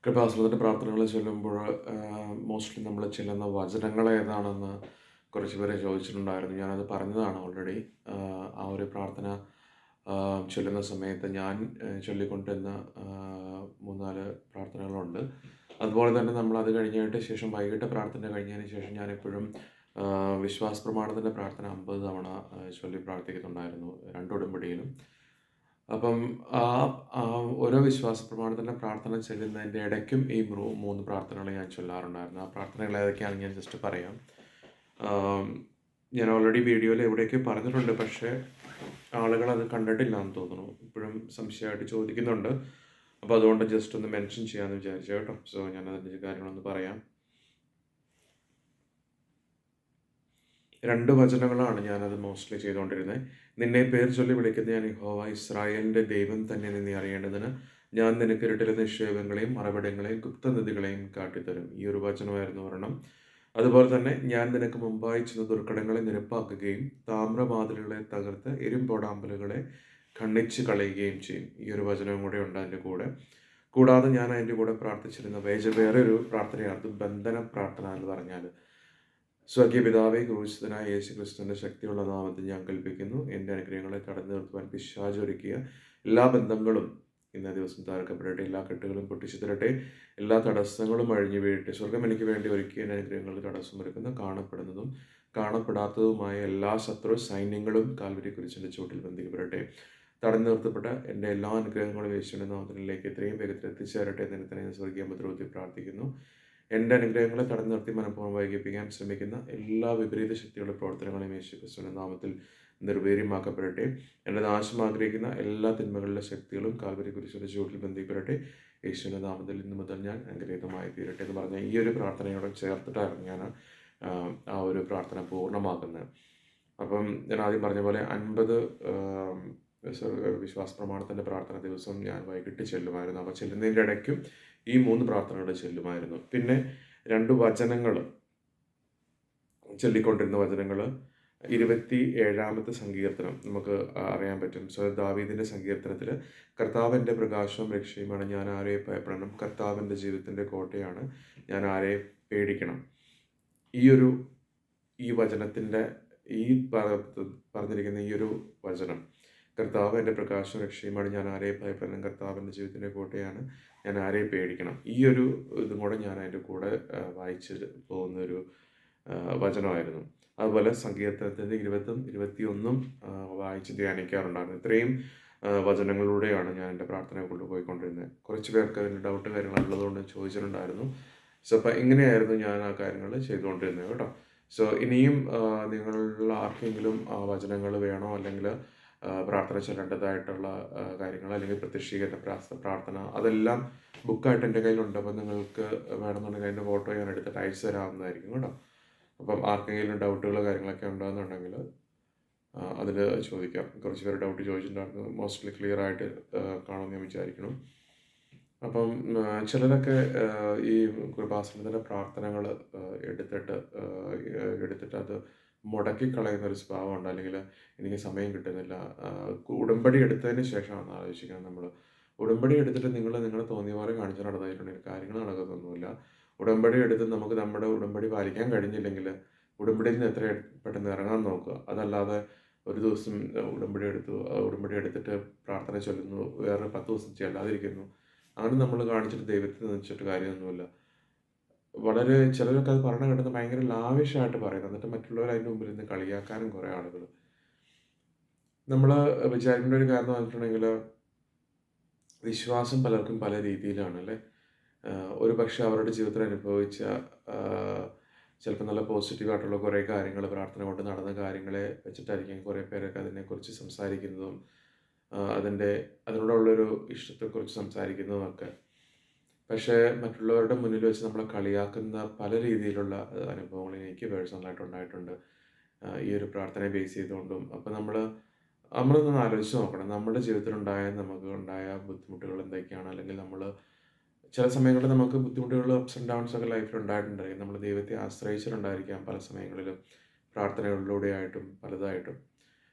കൃപാസനത്തിൻ്റെ പ്രാർത്ഥനകൾ ചൊല്ലുമ്പോൾ മോസ്റ്റ്ലി നമ്മൾ ചെല്ലുന്ന വചനങ്ങൾ ഏതാണെന്ന് കുറച്ച് പേരെ ചോദിച്ചിട്ടുണ്ടായിരുന്നു. ഞാനത് പറഞ്ഞതാണ് ഓൾറെഡി. ആ ഒരു പ്രാർത്ഥന ചൊല്ലുന്ന സമയത്ത് ഞാൻ ചൊല്ലിക്കൊണ്ടിരുന്ന 3-4 പ്രാർത്ഥനകളുണ്ട്. അതുപോലെ തന്നെ നമ്മളത് കഴിഞ്ഞിട്ട് ശേഷം വൈകിട്ട് പ്രാർത്ഥന കഴിഞ്ഞതിന് ശേഷം ഞാനെപ്പോഴും വിശ്വാസ പ്രമാണത്തിൻ്റെ പ്രാർത്ഥന 50 തവണ ചൊല്ലി പ്രാർത്ഥിക്കുന്നുണ്ടായിരുന്നു 2 ഉടമ്പടിയിലും. അപ്പം ആ ആ ഓരോ വിശ്വാസ പ്രമാണത്തിൻ്റെ പ്രാർത്ഥന ചെല്ലുന്നതിൻ്റെ ഇടയ്ക്കും ഈ 3 പ്രാർത്ഥനകൾ ഞാൻ ചൊല്ലാറുണ്ടായിരുന്നു. ആ പ്രാർത്ഥനകൾ ഏതൊക്കെയാണെന്ന് ഞാൻ ജസ്റ്റ് പറയാം. ഞാൻ ഓൾറെഡി വീഡിയോയിൽ എവിടെയൊക്കെ പറഞ്ഞിട്ടുണ്ട്, പക്ഷേ ആളുകൾ അത് കണ്ടിട്ടില്ല എന്ന് തോന്നുന്നു. ഇപ്പോഴും സംശയമായിട്ട് ചോദിക്കുന്നുണ്ട്. അപ്പോൾ അതുകൊണ്ട് ജസ്റ്റ് ഒന്ന് മെൻഷൻ ചെയ്യാമെന്ന് വിചാരിച്ചു കേട്ടോ. സോ ഞാൻ അതിൻ്റെ കാര്യങ്ങളൊന്ന് പറയാം. 2 വചനങ്ങളാണ് ഞാനത് മോസ്റ്റ്ലി ചെയ്തുകൊണ്ടിരുന്നത്. നിന്നെ പേർ ചൊല്ലി വിളിക്കുന്ന ഞാൻ യഹോവ ഇസ്രായേലിൻ്റെ ദൈവം തന്നെ നിന്നെ അറിയേണ്ടതിന് ഞാൻ നിനക്ക് ഇരുട്ടിലെ നിക്ഷേപങ്ങളെയും മറവിടങ്ങളെയും ഗുപ്തനിധികളെയും കാട്ടിത്തരും. ഈ ഒരു വചനമായിരുന്നു ഒരെണ്ണം. അതുപോലെ തന്നെ ഞാൻ നിനക്ക് മുമ്പായി ചെന്ന ദുർഘടങ്ങളെ നിരപ്പാക്കുകയും താമ്രവാതിലുകളെ തകർത്ത് ഇരുമ്പോടാമ്പലുകളെ ഖണ്ഡിച്ച് കളയുകയും ചെയ്യും. ഈ ഒരു വചനവും കൂടെ ഉണ്ട് അതിൻ്റെ കൂടെ. കൂടാതെ ഞാൻ അതിൻ്റെ കൂടെ പ്രാർത്ഥിച്ചിരുന്ന വേറെ ഒരു പ്രാർത്ഥനയാണ് ബന്ധന പ്രാർത്ഥന എന്ന് പറഞ്ഞാൽ. സ്വർഗീയ പിതാവേ, ക്രൂശിതനായ യേശു ക്രിസ്തുവിൻ്റെ ശക്തിയുള്ള നാമത്തിൽ ഞാൻ കൽപ്പിക്കുന്നു. എൻ്റെ അനുഗ്രഹങ്ങളെ തടഞ്ഞു നിർത്തുവാൻ പിശാച് ഒരുക്കിയ എല്ലാ ബന്ധങ്ങളും ഇന്നേ ദിവസം തകർക്കപ്പെടട്ടെ. എല്ലാ കെട്ടുകളും പൊട്ടിച്ചു തരട്ടെ. എല്ലാ തടസ്സങ്ങളും അഴിഞ്ഞു വീഴട്ടെ. സ്വർഗം എനിക്ക് വേണ്ടി ഒരുക്കിയ എൻ്റെ അനുഗ്രഹങ്ങളിൽ തടസ്സം ഒരുക്കുന്ന കാണപ്പെടുന്നതും കാണപ്പെടാത്തതുമായ എല്ലാ ശത്രു സൈന്യങ്ങളും കാൽവരി കുരിശിൻ്റെ ചുവട്ടിൽ ബന്ധിക്കപ്പെടട്ടെ. തടഞ്ഞു നിർത്തപ്പെട്ട എൻ്റെ എല്ലാ അനുഗ്രഹങ്ങളും യേശുവിൻ്റെ നാമത്തിലേക്ക് എത്രയും വേഗത്തിൽ എത്തിച്ചേരട്ടെ എന്ന് തന്നെ ഞാൻ സ്വർഗീയ മുദ്രകുത്തി പ്രാർത്ഥിക്കുന്നു. എൻ്റെ അനുഗ്രഹങ്ങളെ തടഞ്ഞു നിർത്തി മനഃപൂർവ്വം വൈകിപ്പിക്കാൻ ശ്രമിക്കുന്ന എല്ലാ വിപരീത ശക്തികളുടെ പ്രവർത്തനങ്ങളെയും യേശു ക്രിസ്തുവിൻ്റെ നാമത്തിൽ നിർവീര്യമാക്കപ്പെടട്ടെ. എൻ്റെ നാശം ആഗ്രഹിക്കുന്ന എല്ലാ തിന്മകളുടെ ശക്തികളും കാൽവരി കുരിശിൻ്റെ ചുവട്ടിൽ ബന്ധിക്കപ്പെടട്ടെ. യേശുവിൻ്റെ നാമത്തിൽ ഇന്ന് മുതൽ ഞാൻ അനുഗ്രഹീതമായി തീരട്ടെ എന്ന് പറഞ്ഞ ഈ ഒരു പ്രാർത്ഥനയോടെ ചേർത്തിട്ടാണ് ഞാൻ ആ ഒരു പ്രാർത്ഥന പൂർണ്ണമാക്കുന്നത്. അപ്പം ഞാൻ ആദ്യം പറഞ്ഞ പോലെ 50 വിശ്വാസ പ്രമാണത്തിൻ്റെ പ്രാർത്ഥന ദിവസം ഞാൻ വൈകിട്ട് ചെല്ലുമായിരുന്നു. അപ്പോൾ ചെല്ലുന്നതിൻ്റെ ഇടയ്ക്കും ഈ 3 പ്രാർത്ഥനകൾ ചെല്ലുമായിരുന്നു. പിന്നെ 2 വചനങ്ങൾ ചൊല്ലിക്കൊണ്ടിരുന്ന വചനങ്ങൾ 27-ാമത്തെ സങ്കീർത്തനം നമുക്ക് അറിയാൻ പറ്റും. ദാവീദിൻ്റെ സങ്കീർത്തനത്തിൽ കർത്താവിൻ്റെ പ്രകാശവും രക്ഷയുമാണ്, ഞാൻ ആരെ ഭയപ്പെടണം, കർത്താവിൻ്റെ ജീവിതത്തിൻ്റെ കോട്ടയാണ്, ഞാൻ ആരെ പേടിക്കണം. ഈ വചനത്തിൻ്റെ പറഞ്ഞിരിക്കുന്ന ഈ ഒരു വചനം, കർത്താവ് എൻ്റെ പ്രകാശവും രക്ഷയുമാണ്, ഞാൻ ആരെ ഭയപ്പെടണം, കർത്താവിൻ്റെ ജീവിതത്തിൻ്റെ കോട്ടയാണ്, ഞാൻ ആരെ പേടിക്കണം. ഈ ഒരു ഇതും കൂടെ ഞാൻ അതിൻ്റെ കൂടെ വായിച്ച് പോകുന്നൊരു വചനമായിരുന്നു. അതുപോലെ സങ്കീർത്തനത്തിൻ്റെ 20-ഉം 21-ഉം വായിച്ച് ധ്യാനിക്കാറുണ്ടായിരുന്നു. ഇത്രയും വചനങ്ങളിലൂടെയാണ് ഞാൻ എൻ്റെ പ്രാർത്ഥന കൊണ്ടുപോയിക്കൊണ്ടിരുന്നത്. കുറച്ച് പേർക്ക് അതിൻ്റെ ഡൗട്ട് കാര്യങ്ങളുള്ളതുകൊണ്ട് ചോദിച്ചിട്ടുണ്ടായിരുന്നു. സോ അപ്പം ഇങ്ങനെയായിരുന്നു ഞാൻ ആ കാര്യങ്ങൾ ചെയ്തുകൊണ്ടിരുന്നത് കേട്ടോ. സോ ഇനിയും നിങ്ങളിൽ ആർക്കെങ്കിലും വചനങ്ങൾ വേണോ, അല്ലെങ്കിൽ പ്രാർത്ഥന ചൊല്ലേണ്ടതായിട്ടുള്ള കാര്യങ്ങൾ, അല്ലെങ്കിൽ പ്രത്യക്ഷീകരണ പ്രാർത്ഥന, അതെല്ലാം ബുക്കായിട്ട് എൻ്റെ കയ്യിലുണ്ട്. അപ്പോൾ നിങ്ങൾക്ക് വേണമെന്നുണ്ടെങ്കിൽ അതിൻ്റെ ഫോട്ടോ ഞാൻ എടുത്തിട്ട് അയച്ചു തരാവുന്നതായിരിക്കും കേട്ടോ. അപ്പം ആർക്കെങ്കിലും ഡൗട്ടുകളോ കാര്യങ്ങളൊക്കെ ഉണ്ടെന്നുണ്ടെങ്കിൽ അതിൽ ചോദിക്കാം. കുറച്ച് പേര് ഡൗട്ട് ചോദിച്ചിട്ടുണ്ടായിരുന്നു. മോസ്റ്റ്ലി ക്ലിയർ ആയിട്ട് കാണുമെന്ന് ഞാൻ വിചാരിക്കണം. അപ്പം ചിലരൊക്കെ ഈ കൃപാസനത്തിൻ്റെ പ്രാർത്ഥനകൾ എടുത്തിട്ട് അത് മുടക്കിക്കളയുന്ന ഒരു സ്വഭാവമുണ്ട്. അല്ലെങ്കിൽ എനിക്ക് സമയം കിട്ടുന്നില്ല. ഉടമ്പടി എടുത്തതിന് ശേഷമാണ് ആലോചിക്കുന്നത് നമ്മൾ. ഉടമ്പടി എടുത്തിട്ട് നിങ്ങൾ തോന്നിയ പോലെ കാണിച്ചു നടന്നിട്ടുണ്ടെങ്കിൽ കാര്യങ്ങൾ നടക്കുന്നൊന്നുമില്ല. ഉടമ്പടി എടുത്ത് നമുക്ക് നമ്മുടെ ഉടമ്പടി പാലിക്കാൻ കഴിഞ്ഞില്ലെങ്കിൽ ഉടമ്പടിയിൽ നിന്ന് എത്ര പെട്ടെന്ന് ഇറങ്ങാൻ നോക്കുക. അതല്ലാതെ ഒരു ദിവസം ഉടമ്പടി എടുത്തിട്ട് പ്രാർത്ഥന ചൊല്ലുന്നു, വേറെ 10 ദിവസം ചെല്ലാതിരിക്കുന്നു, അങ്ങനെ നമ്മൾ കാണിച്ചിട്ട് ദൈവത്തെ നിന്നിച്ചിട്ട് കാര്യമൊന്നുമില്ല. വളരെ ചിലരൊക്കെ അത് പറഞ്ഞ കേട്ടത് ഭയങ്കര ലാവിഷായിട്ട് പറയുന്നത്, എന്നിട്ട് മറ്റുള്ളവർ അതിൻ്റെ മുമ്പിൽ നിന്ന് കളിയാക്കാനും കുറേ ആളുകൾ. നമ്മൾ വിചാരിക്കേണ്ട ഒരു കാര്യം എന്ന് പറഞ്ഞിട്ടുണ്ടെങ്കിൽ, വിശ്വാസം പലർക്കും പല രീതിയിലാണ് അല്ലേ. ഒരു പക്ഷേ അവരുടെ ജീവിതത്തിൽ അനുഭവിച്ച ചിലപ്പോൾ നല്ല പോസിറ്റീവായിട്ടുള്ള കുറേ കാര്യങ്ങൾ, പ്രാർത്ഥന കൊണ്ട് നടന്ന കാര്യങ്ങളെ വെച്ചിട്ടായിരിക്കും കുറേ പേരൊക്കെ അതിനെക്കുറിച്ച് സംസാരിക്കുന്നതും അതിനോടുള്ളൊരു ഇഷ്ടത്തെക്കുറിച്ച് സംസാരിക്കുന്നതുമൊക്കെ. പക്ഷേ മറ്റുള്ളവരുടെ മുന്നിൽ വെച്ച് നമ്മളെ കളിയാക്കുന്ന പല രീതിയിലുള്ള അനുഭവങ്ങൾ എനിക്ക് പേഴ്സണലായിട്ട് ഉണ്ടായിട്ടുണ്ട് ഈ ഒരു പ്രാർത്ഥനയെ ബേസ് ചെയ്തുകൊണ്ടും. അപ്പോൾ നമ്മളൊന്ന് ആലോചിച്ച് നോക്കണം, നമ്മുടെ ജീവിതത്തിൽ നമുക്ക് ഉണ്ടായ ബുദ്ധിമുട്ടുകൾ എന്തൊക്കെയാണ്. അല്ലെങ്കിൽ നമ്മൾ ചില സമയങ്ങളിൽ നമുക്ക് ബുദ്ധിമുട്ടുകൾ, അപ്സ് ആൻഡ് ഡൗൺസ് ഒക്കെ ലൈഫിൽ ഉണ്ടായിട്ടുണ്ടായിരിക്കും. നമ്മൾ ദൈവത്തെ ആശ്രയിച്ചിട്ടുണ്ടായിരിക്കാം പല സമയങ്ങളിലും, പ്രാർത്ഥനകളിലൂടെ ആയിട്ടും പലതായിട്ടും.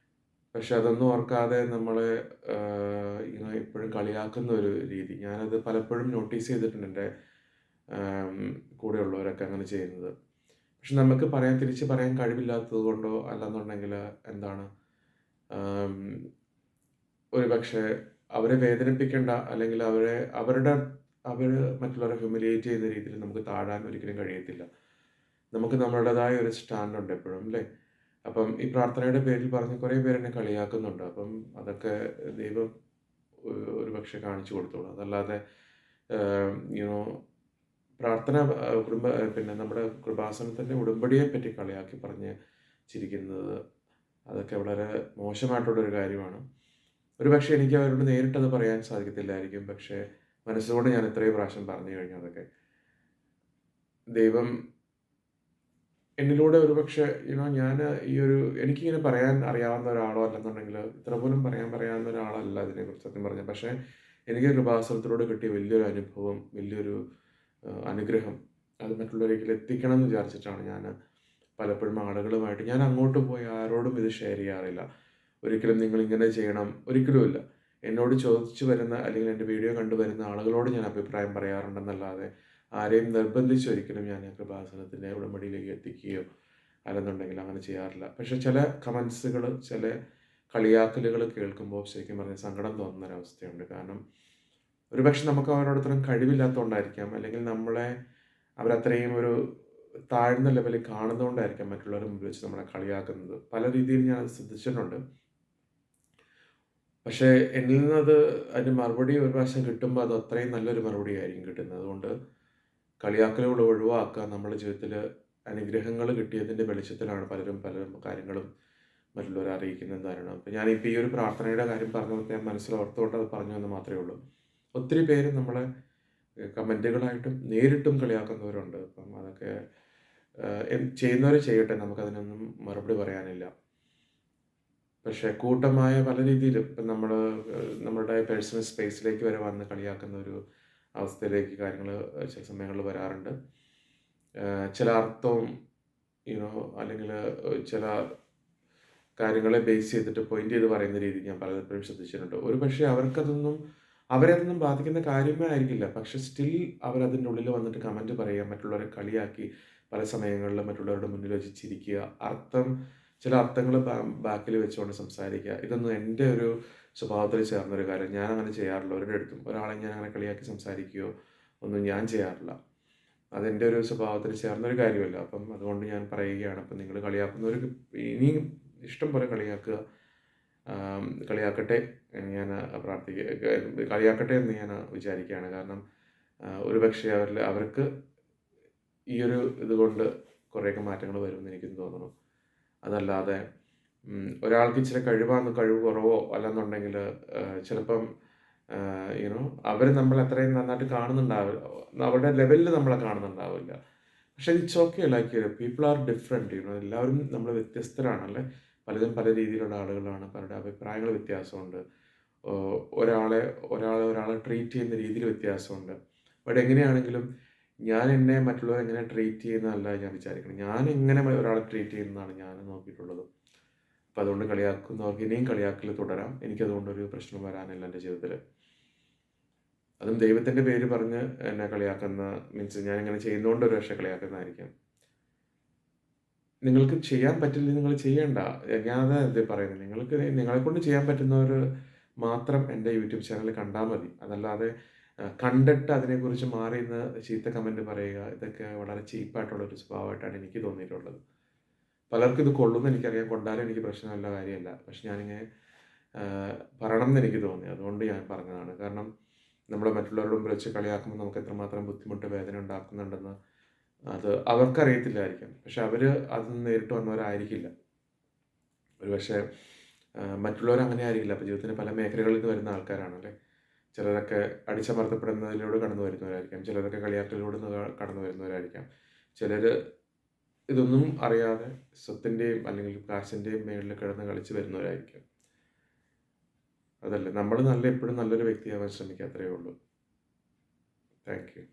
പക്ഷെ അതൊന്നും ഓർക്കാതെ നമ്മളെ ഇങ്ങനെ എപ്പോഴും കളിയാക്കുന്ന ഒരു രീതി ഞാനത് പലപ്പോഴും നോട്ടീസ് ചെയ്തിട്ടുണ്ട്. എൻ്റെ കൂടെയുള്ളവരൊക്കെ അങ്ങനെ ചെയ്യുന്നത്. പക്ഷെ നമുക്ക് തിരിച്ച് പറയാൻ കഴിവില്ലാത്തത് കൊണ്ടോ അല്ലെന്നുണ്ടെങ്കിൽ എന്താണ് ഒരുപക്ഷെ അവരെ വേദനിപ്പിക്കേണ്ട അല്ലെങ്കിൽ അവർ മറ്റുള്ളവരെ ഹ്യൂമിലിയേറ്റ് ചെയ്യുന്ന രീതിയിൽ നമുക്ക് താഴാൻ ഒരിക്കലും കഴിയത്തില്ല. നമുക്ക് നമ്മളുടേതായ ഒരു സ്റ്റാൻഡുണ്ട് എപ്പോഴും അല്ലേ? അപ്പം ഈ പ്രാർത്ഥനയുടെ പേരിൽ പറഞ്ഞ് കുറേ പേര് എന്നെ കളിയാക്കുന്നുണ്ട്. അപ്പം അതൊക്കെ ദൈവം ഒരുപക്ഷെ കാണിച്ചു കൊടുത്തോളൂ. അതല്ലാതെ യുനോ പ്രാർത്ഥന പിന്നെ നമ്മുടെ കൃപാസനത്തിൻ്റെ ഉടമ്പടിയെ പറ്റി കളിയാക്കി പറഞ്ഞ് ചിരിക്കുന്നത് അതൊക്കെ വളരെ മോശമായിട്ടുള്ളൊരു കാര്യമാണ്. ഒരുപക്ഷെ എനിക്ക് അവരോട് നേരിട്ടത് പറയാൻ സാധിക്കത്തില്ലായിരിക്കും. പക്ഷേ മനസ്സുകൊണ്ട് ഞാൻ എത്രയോ പ്രാവശ്യം പറഞ്ഞു കഴിഞ്ഞു അതൊക്കെ. ദൈവം എന്നിലൂടെ ഒരുപക്ഷെ ഞാൻ എനിക്കിങ്ങനെ പറയാൻ അറിയാവുന്ന ഒരാളോ അല്ലെന്നുണ്ടെങ്കിൽ ഇത്ര പോലും പറയാവുന്ന ഒരാളല്ല ഇതിനെക്കുറിച്ച് സത്യം പറഞ്ഞാൽ. പക്ഷേ എനിക്ക് കൃപാസനത്തിലൂടെ കിട്ടിയ വലിയൊരു അനുഭവം, വലിയൊരു അനുഗ്രഹം അത് മറ്റുള്ളവരിലേക്ക് എത്തിക്കണം എന്ന് വിചാരിച്ചിട്ടാണ് ഞാൻ പലപ്പോഴും ആളുകളുമായിട്ട് ഞാൻ അങ്ങോട്ട് പോയി ആരോടും ഇത് ഷെയർ ചെയ്യാറില്ല. ഒരിക്കലും നിങ്ങളിങ്ങനെ ചെയ്യണം, ഒരിക്കലുമില്ല. എന്നോട് ചോദിച്ചു വരുന്ന അല്ലെങ്കിൽ എൻ്റെ വീഡിയോ കണ്ടുവരുന്ന ആളുകളോട് ഞാൻ അഭിപ്രായം പറയാറുണ്ടെന്നല്ലാതെ ആരെയും നിർബന്ധിച്ചൊരിക്കലും ഞാൻ കൃപാസനത്തിൻ്റെ ഉടമ്പടിയിലേക്ക് എത്തിക്കുകയോ അല്ലെന്നുണ്ടെങ്കിൽ അങ്ങനെ ചെയ്യാറില്ല. പക്ഷെ ചില കമൻസുകൾ, ചില കളിയാക്കലുകൾ കേൾക്കുമ്പോൾ ശരിക്കും പറഞ്ഞാൽ സങ്കടം തോന്നുന്നൊരവസ്ഥയുണ്ട്. കാരണം ഒരുപക്ഷെ നമുക്ക് അവരോടത്തരം കഴിവില്ലാത്തതുകൊണ്ടായിരിക്കാം, അല്ലെങ്കിൽ നമ്മളെ അവരത്രയും ഒരു താഴ്ന്ന ലെവലിൽ കാണുന്നതുകൊണ്ടായിരിക്കാം മറ്റുള്ളവരുടെ മുമ്പിൽ വെച്ച് നമ്മളെ കളിയാക്കുന്നത്. പല രീതിയിൽ ഞാൻ അത് ശ്രദ്ധിച്ചിട്ടുണ്ട്. പക്ഷേ എന്നിൽ നിന്നത് അതിന് മറുപടി ഒരു പ്രാവശ്യം കിട്ടുമ്പോൾ അത് അത്രയും നല്ലൊരു മറുപടി ആയിരിക്കും കിട്ടുന്നത്. അതുകൊണ്ട് കളിയാക്കലുകൾ ഒഴിവാക്കുക. നമ്മുടെ ജീവിതത്തിൽ അനുഗ്രഹങ്ങൾ കിട്ടിയതിൻ്റെ വെളിച്ചത്തിലാണ് പലരും കാര്യങ്ങളും മറ്റുള്ളവരെ അറിയിക്കുന്നത് കാരണം. അപ്പോൾ ഞാനിപ്പോൾ ഈ ഒരു പ്രാർത്ഥനയുടെ കാര്യം പറഞ്ഞപ്പോൾ ഞാൻ മനസ്സിലോർത്തുകൊണ്ട് അത് പറഞ്ഞു എന്ന് മാത്രമേ ഉള്ളൂ. ഒത്തിരി പേര് നമ്മളെ കമൻറ്റുകളായിട്ടും നേരിട്ടും കളിയാക്കുന്നവരുണ്ട്. അപ്പം അതൊക്കെ ചെയ്യുന്നവർ ചെയ്യട്ടെ, നമുക്കതിനൊന്നും മറുപടി പറയാനില്ല. പക്ഷേ കൂട്ടമായ പല രീതിയിലും ഇപ്പം നമ്മളുടെ പേഴ്സണൽ സ്പേസിലേക്ക് വരെ വന്ന് കളിയാക്കുന്ന ഒരു അവസ്ഥയിലേക്ക് കാര്യങ്ങൾ ചില സമയങ്ങളിൽ വരാറുണ്ട്. ചില അർത്ഥവും അല്ലെങ്കിൽ ചില കാര്യങ്ങളെ ബേസ് ചെയ്തിട്ട് പോയിന്റ് ചെയ്ത് പറയുന്ന രീതി ഞാൻ പലപ്പോഴും ശ്രദ്ധിച്ചിട്ടുണ്ട്. ഒരു പക്ഷേ അവരെ അതൊന്നും ബാധിക്കുന്ന കാര്യമേ ആയിരിക്കില്ല. പക്ഷെ സ്റ്റിൽ അവരതിൻ്റെ ഉള്ളിൽ വന്നിട്ട് കമൻറ്റ് പറയുക, മറ്റുള്ളവരെ കളിയാക്കി പല സമയങ്ങളിലും മറ്റുള്ളവരുടെ മുന്നിൽ വെച്ച് ചിരിക്കുക, ചില അർത്ഥങ്ങൾ ബാക്കിൽ വെച്ചുകൊണ്ട് സംസാരിക്കുക. ഇതൊന്നും എൻ്റെ ഒരു സ്വഭാവത്തിൽ ചേർന്നൊരു കാര്യം. ഞാൻ അങ്ങനെ ചെയ്യാറില്ല. ഒരിടത്തും അടുത്തും ഒരാളെ ഞാൻ അങ്ങനെ കളിയാക്കി സംസാരിക്കുകയോ ഒന്നും ഞാൻ ചെയ്യാറില്ല. അതെൻ്റെ ഒരു സ്വഭാവത്തിൽ ചേർന്നൊരു കാര്യമല്ല. അപ്പം അതുകൊണ്ട് ഞാൻ പറയുകയാണ്, അപ്പം നിങ്ങൾ കളിയാക്കുന്നവർക്ക് ഇനിയും ഇഷ്ടം പോലെ കളിയാക്കട്ടെ ഞാൻ കളിയാക്കട്ടെ എന്ന് ഞാൻ വിചാരിക്കുകയാണ്. കാരണം ഒരുപക്ഷെ അവർക്ക് ഈ ഒരു ഇതുകൊണ്ട് കുറേയൊക്കെ മാറ്റങ്ങൾ വരുമെന്ന് എനിക്ക് തോന്നുന്നു. അതല്ലാതെ ഒരാൾക്ക് ഇച്ചിരി കഴിവ് കുറവോ അല്ലെന്നുണ്ടെങ്കിൽ ചിലപ്പം അവർ നമ്മൾ അത്രയും നന്നായിട്ട് കാണുന്നുണ്ടാവില്ല, അവരുടെ ലെവലിൽ നമ്മളെ കാണുന്നുണ്ടാവില്ല. പക്ഷെ it's okay, like people are different. എല്ലാവരും നമ്മൾ വ്യത്യസ്തരാണല്ലേ. പലതും പല രീതിയിലുള്ള ആളുകളാണ്, പലരുടെ അഭിപ്രായങ്ങൾ വ്യത്യാസമുണ്ട്. ഒരാളെ ട്രീറ്റ് ചെയ്യുന്ന രീതിയിൽ വ്യത്യാസമുണ്ട്. ബട്ട് എങ്ങനെയാണെങ്കിലും ഞാൻ എന്നെ മറ്റുള്ളവർ എങ്ങനെ ട്രീറ്റ് ചെയ്യുന്നതല്ല ഞാൻ വിചാരിക്കണം, ഞാൻ എങ്ങനെ ഒരാളെ ട്രീറ്റ് ചെയ്യുന്നതാണ് ഞാൻ നോക്കിയിട്ടുള്ളത്. അപ്പോൾ അതുകൊണ്ട് കളിയാക്കുന്നവർക്ക് ഇനിയും കളിയാക്കൽ തുടരാം. എനിക്കതുകൊണ്ടൊരു പ്രശ്നം വരാനില്ല എൻ്റെ ജീവിതത്തിൽ. അതും ദൈവത്തിൻ്റെ പേര് പറഞ്ഞ് എന്നെ കളിയാക്കുന്ന മീൻസ് ഞാനിങ്ങനെ ചെയ്യുന്നതുകൊണ്ട് ഒരു പക്ഷേ കളിയാക്കുന്നതായിരിക്കാം. നിങ്ങൾക്ക് ചെയ്യാൻ പറ്റില്ല, നിങ്ങൾ ചെയ്യേണ്ട. ഞാനത് പറയുന്നത്, നിങ്ങളെക്കൊണ്ട് ചെയ്യാൻ പറ്റുന്നവർ മാത്രം എൻ്റെ യൂട്യൂബ് ചാനൽ കണ്ടാൽ മതി. അതല്ലാതെ കണ്ടിട്ട് അതിനെക്കുറിച്ച് മാറി നിന്ന് ചീത്ത കമൻറ്റ് പറയുക, ഇതൊക്കെ വളരെ ചീപ്പായിട്ടുള്ളൊരു സ്വഭാവമായിട്ടാണ് എനിക്ക് തോന്നിയിട്ടുള്ളത്. പലർക്കും ഇത് കൊള്ളുമെന്ന് എനിക്കറിയാം, കൊണ്ടാലും എനിക്ക് പ്രശ്നമുള്ള കാര്യമല്ല. പക്ഷെ ഞാനിങ്ങനെ പറയണം എന്ന് എനിക്ക് തോന്നി, അതുകൊണ്ട് ഞാൻ പറഞ്ഞതാണ്. കാരണം നമ്മൾ മറ്റുള്ളവരുടെ മുമ്പിൽ വെച്ച് കളിയാക്കുമ്പോൾ നമുക്ക് എത്രമാത്രം ബുദ്ധിമുട്ട്, വേദന ഉണ്ടാക്കുന്നുണ്ടെന്ന് അത് അവർക്കറിയത്തില്ലായിരിക്കും. പക്ഷെ അവർ അത് നേരിട്ട് വന്നവരായിരിക്കില്ല. ഒരു പക്ഷേ മറ്റുള്ളവർ അങ്ങനെ ആയിരിക്കില്ല. അപ്പോൾ ജീവിതത്തിൻ്റെ പല മേഖലകളിൽ നിന്ന് വരുന്ന ആൾക്കാരാണല്ലേ. ചിലരൊക്കെ അടിച്ചമർത്തപ്പെടുന്നതിലൂടെ കടന്നു വരുന്നവരായിരിക്കാം, ചിലരൊക്കെ കളിയാക്കലിലൂടെ കടന്നു വരുന്നവരായിരിക്കാം, ചിലർ ഇതൊന്നും അറിയാതെ സ്വത്തിൻ്റെയും അല്ലെങ്കിൽ കാശിൻ്റെയും മേളിൽ കിടന്ന് കളിച്ച് വരുന്നവരായിരിക്കും. അതല്ല, നമ്മൾ എപ്പോഴും നല്ലൊരു വ്യക്തിയാവാൻ ശ്രമിക്കുക, അത്രയേ ഉള്ളൂ. Thank you.